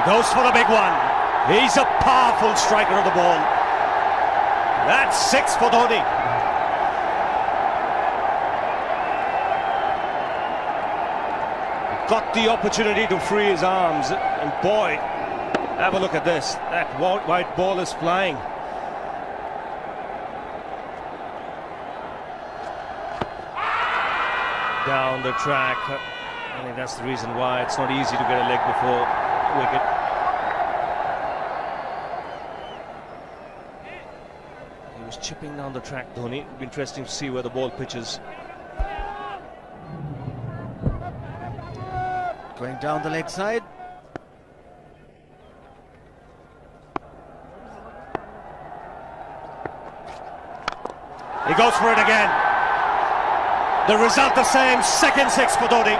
goes for the big one. He's a powerful striker of the ball. That's 6 for Dhoni. Got the opportunity to free his arms, and boy, have a look at this. That white ball is flying. Down the track. I think that's the reason why it's not easy to get a leg before wicket. He was chipping down the track, Dhoni. It'll be interesting to see where the ball pitches. Going down the leg side. He goes for it again. The result the same, second 6 for Dhoni.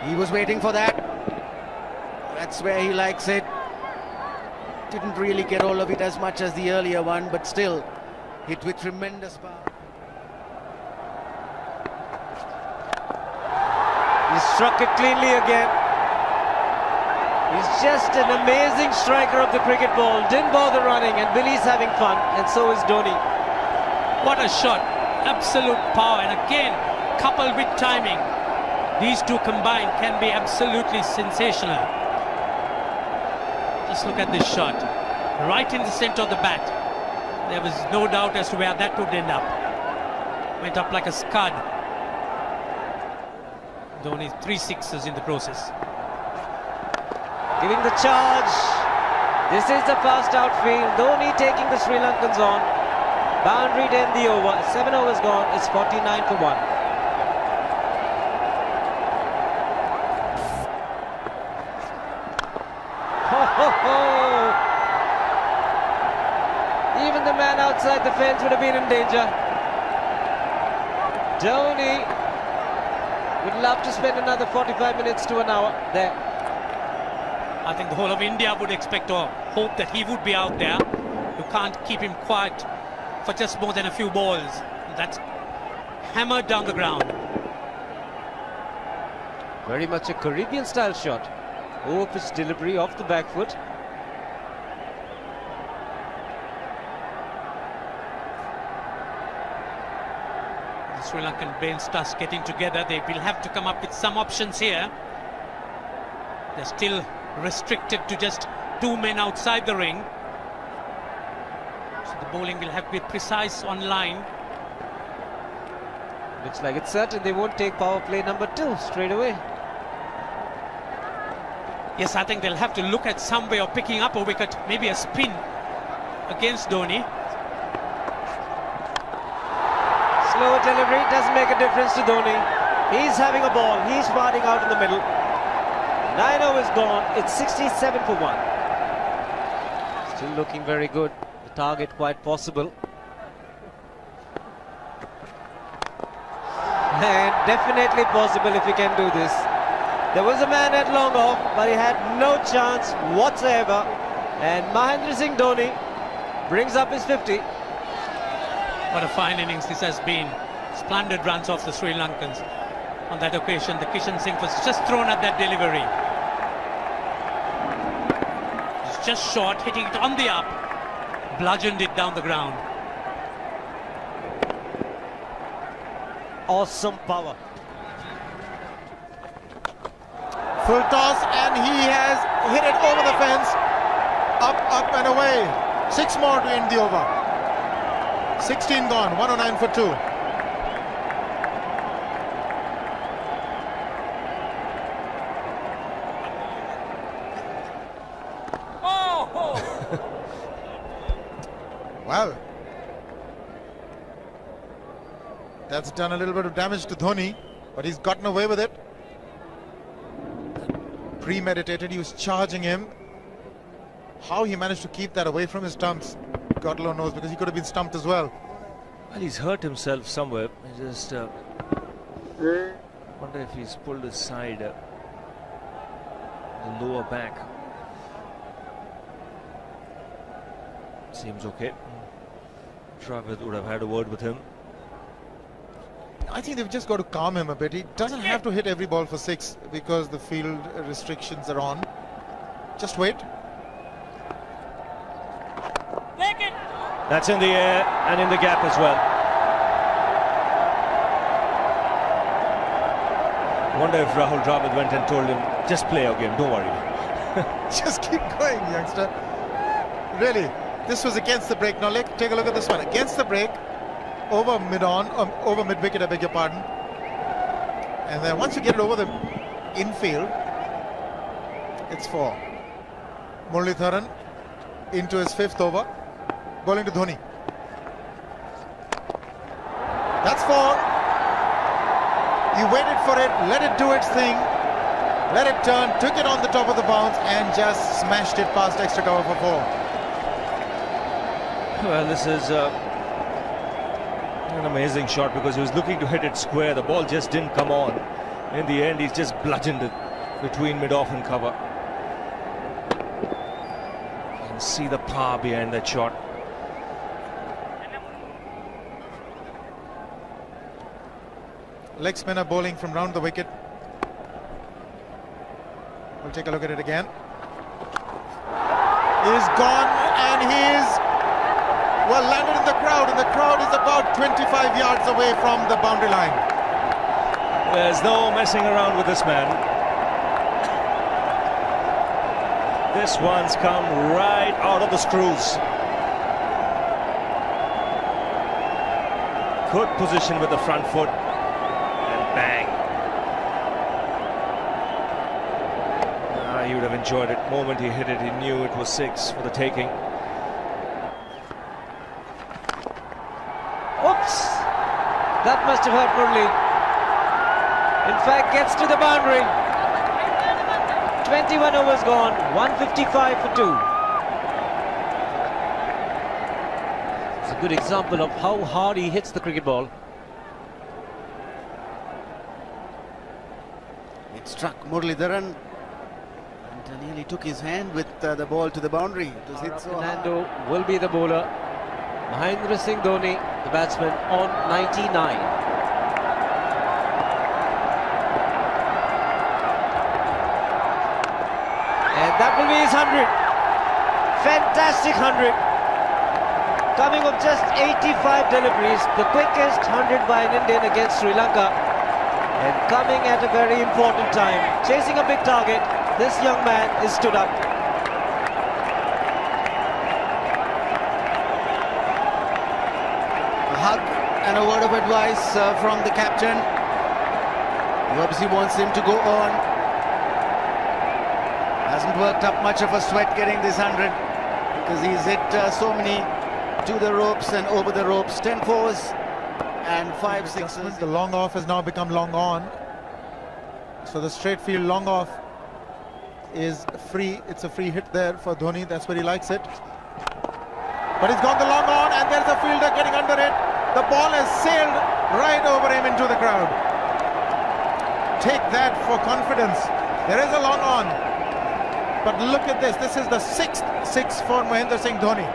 He was waiting for that. That's where he likes it. Didn't really get all of it as much as the earlier one, but still hit with tremendous power. He struck it cleanly again. He's just an amazing striker of the cricket ball. Didn't bother running, and Billy's having fun, and so is Dhoni. What a shot. Absolute power, and again, coupled with timing. These two combined can be absolutely sensational. Just look at this shot. Right in the center of the bat. There was no doubt as to where that would end up. Went up like a scud. Dhoni 3 sixes in the process. Giving the charge. This is the fast outfield. Dhoni taking the Sri Lankans on. Boundary to end the over. 7 overs gone. It's 49 for 1. Even the man outside the fence would have been in danger. Dhoni would love to spend another 45 minutes to an hour there. I think the whole of India would expect or hope that he would be out there. You can't keep him quiet for just more than a few balls. That's hammered down the ground. Very much a Caribbean style shot. Over-pitch delivery off the back foot. The Sri Lankan brain starts getting together. They will have to come up with some options here. They're still restricted to just 2 men outside the ring. So the bowling will have to be precise on line. Looks like it's certain they won't take power play number 2 straight away. Yes, I think they'll have to look at some way of picking up a wicket, maybe a spin against Dhoni. Slow delivery doesn't make a difference to Dhoni. He's having a ball. He's parting out in the middle. 9 overs gone. It's 67 for 1. Still looking very good. The target quite possible. And definitely possible if he can do this. There was a man at long off, but he had no chance whatsoever. And Mahendra Singh Dhoni brings up his 50. What a fine innings this has been. Splendid runs off the Sri Lankans. On that occasion, the Kishan Singh was just thrown at that delivery. It's just short, hitting it on the up. Bludgeoned it down the ground. Awesome power. Full toss, and he has hit it over the fence. Up and away. 6 more to end the over. 16 gone, 109 for 2. Oh! Well, that's done a little bit of damage to Dhoni, but he's gotten away with it. Premeditated, he was charging him. How he managed to keep that away from his stumps, God alone knows, because he could have been stumped as well. Well, he's hurt himself somewhere. I just wonder if he's pulled his side, the lower back. Seems okay. Dravid would have had a word with him. I think they've just got to calm him a bit. He doesn't have to hit every ball for 6 because the field restrictions are on. Just wait. That's in the air and in the gap as well. I wonder if Rahul Dravid went and told him, just play your game, don't worry. Just keep going, youngster. Really, this was against the break. Now take a look at this one. Against the break, over mid-on, over mid-wicket, I beg your pardon. And then once you get it over the infield, it's 4. Muralitharan into his 5th over, bowling to Dhoni. That's 4. You waited for it, let it do its thing, let it turn, took it on the top of the bounce and just smashed it past extra cover for 4. Well, this is an amazing shot because he was looking to hit it square. The ball just didn't come on. In the end, he's just bludgeoned it between mid-off and cover. You can see the power behind that shot. Leg spinner bowling from round the wicket. We'll take a look at it again. He's gone and he's landed in the crowd, and the crowd is about 25 yards away from the boundary line. There's no messing around with this man. This one's come right out of the screws. Good position with the front foot. Bang. He would have enjoyed it. The moment he hit it, he knew it was 6 for the taking. Oops! That must have hurt Murli. In fact, gets to the boundary. 21 overs gone, 155 for 2. It's a good example of how hard he hits the cricket ball. Struck Muralitharan and nearly took his hand with the ball to the boundary. It was hit so hard. Fernando will be the bowler. Mahendra Singh Dhoni, the batsman, on 99. And that will be his 100. Fantastic 100. Coming of just 85 deliveries, the quickest 100 by an Indian against Sri Lanka. And coming at a very important time, chasing a big target, this young man is stood up. A hug and a word of advice from the captain. He obviously wants him to go on. Hasn't worked up much of a sweat getting this 100 because he's hit so many to the ropes and over the ropes. 10 fours. And 5 sixes. The long off has now become long on. So the straight field long off is free. It's a free hit there for Dhoni. That's where he likes it. But he's gone the long on and there's a fielder getting under it. The ball has sailed right over him into the crowd. Take that for confidence. There is a long on. But look at this. This is the 6th 6 for Mahendra Singh Dhoni.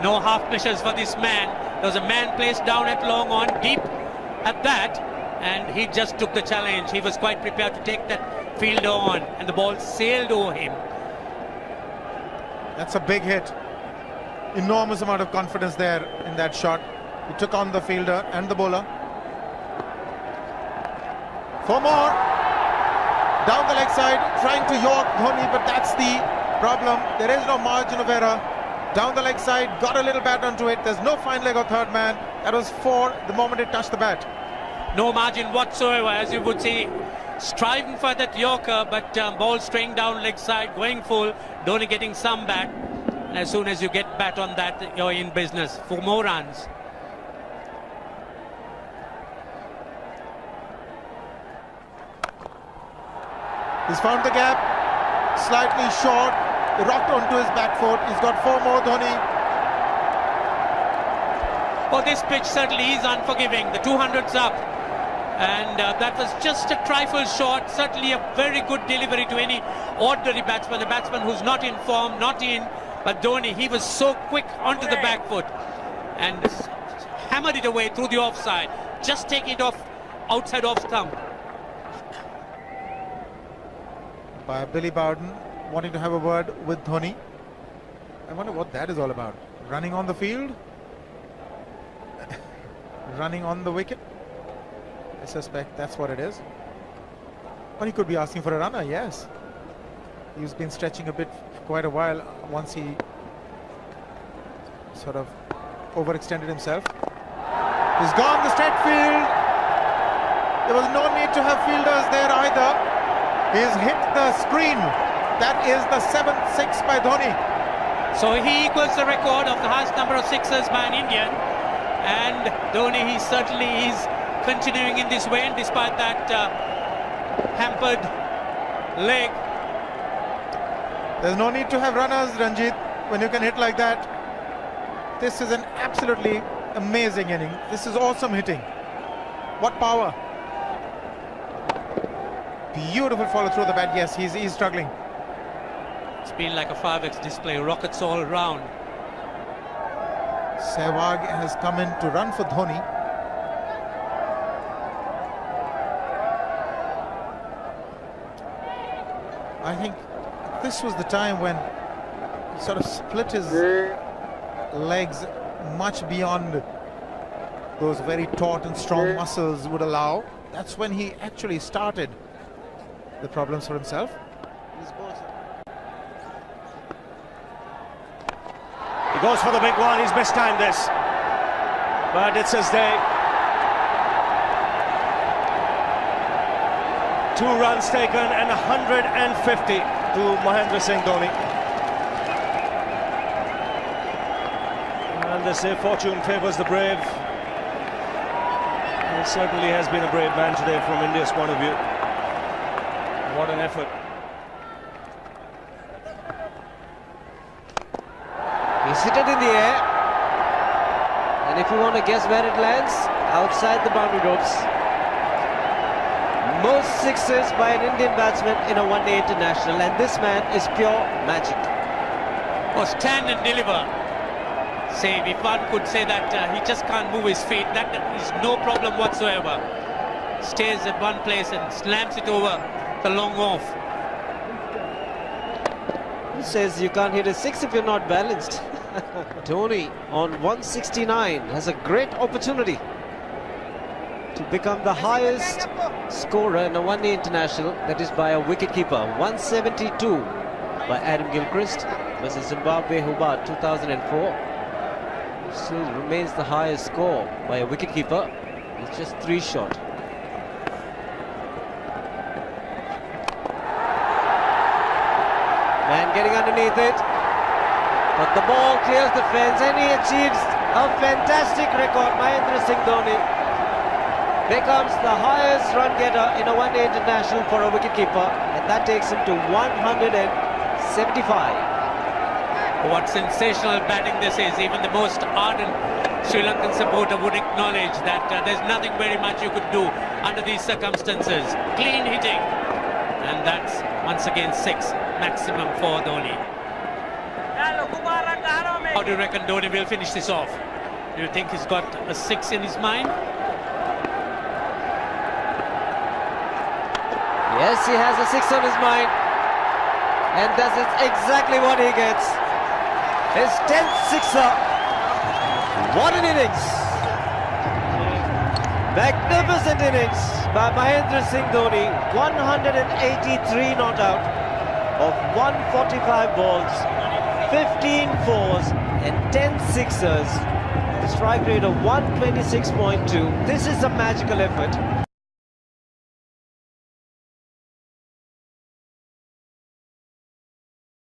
No half measures for this man. There was a man placed down at long on, deep at that, and he just took the challenge. He was quite prepared to take that fielder on, and the ball sailed over him. That's a big hit. Enormous amount of confidence there in that shot. He took on the fielder and the bowler. 4 more. Down the leg side, trying to york Dhoni, but that's the problem. There is no margin of error. Down the leg side, got a little bat onto it. There's no fine leg or third man. That was 4 the moment it touched the bat. No margin whatsoever, as you would see. Striving for that yorker, but ball straying down leg side, going full. Dhoni getting some bat. And as soon as you get bat on that, you're in business for more runs. He's found the gap, slightly short, rocked onto his back foot. He's got 4 more, Dhoni. Well, this pitch certainly is unforgiving. The 200's up. And that was just a trifle short. Certainly a very good delivery to any ordinary batsman. A batsman who's not in form, not in But Dhoni, he was so quick onto the back foot and hammered it away through the offside. Just taking it off outside off stump. By Billy Bowden wanting to have a word with Dhoni. I wonder what that is all about. Running on the field? Running on the wicket? I suspect that's what it is. Or he could be asking for a runner, yes. He's been stretching a bit for quite a while once he sort of overextended himself. He's gone the straight field. There was no need to have fielders there either. He's hit the screen. That is the 7th six by Dhoni. So he equals the record of the highest number of sixes by an Indian. And Dhoni, he certainly is continuing in this way, despite that hampered leg. There's no need to have runners, Ranjit, when you can hit like that. This is an absolutely amazing inning. This is awesome hitting. What power. Beautiful follow through the bat. Yes, he's struggling. It's been like a 5x display, rockets all around. Sehwag has come in to run for Dhoni. I think this was the time when he sort of split his legs much beyond those very taut and strong muscles would allow. That's when he actually started the problems for himself. He goes for the big one. He's mistimed this, but it's his day. 2 runs taken and 150 to Mahendra Singh Dhoni. And they say fortune favours the brave. It certainly has been a brave man today from India's point of view. What an effort. He's hit it in the air. And if you want to guess where it lands, outside the boundary ropes. Most sixes by an Indian batsman in a one-day international, and this man is pure magic. Oh, stand and deliver. Save, if one could say that he just can't move his feet, that is no problem whatsoever. Stays at one place and slams it over the long off. Who says you can't hit a six if you're not balanced? Dhoni on 169 has a great opportunity to become the highest scorer in a one-day international, that is by a wicketkeeper. 172 by Adam Gilchrist versus Zimbabwe Hobart 2004. Still remains the highest score by a wicketkeeper. It's just 3 short. Man getting underneath it, but the ball clears the fence and he achieves a fantastic record. Mahendra Singh Dhoni becomes the highest run getter in a one-day international for a wicketkeeper, and that takes him to 175. What sensational batting this is. Even the most ardent Sri Lankan supporter would acknowledge that there's nothing very much you could do under these circumstances. Clean hitting, and that's once again 6 maximum for Dhoni. How do you reckon Dhoni will finish this off? Do you think he's got a 6 in his mind? Yes, he has a 6 on his mind, and that is exactly what he gets. His 10th sixer. What an innings! Magnificent innings by Mahendra Singh Dhoni. 183 not out of 145 balls, 15 fours and 10 sixers. The strike rate of 126.2. This is a magical effort.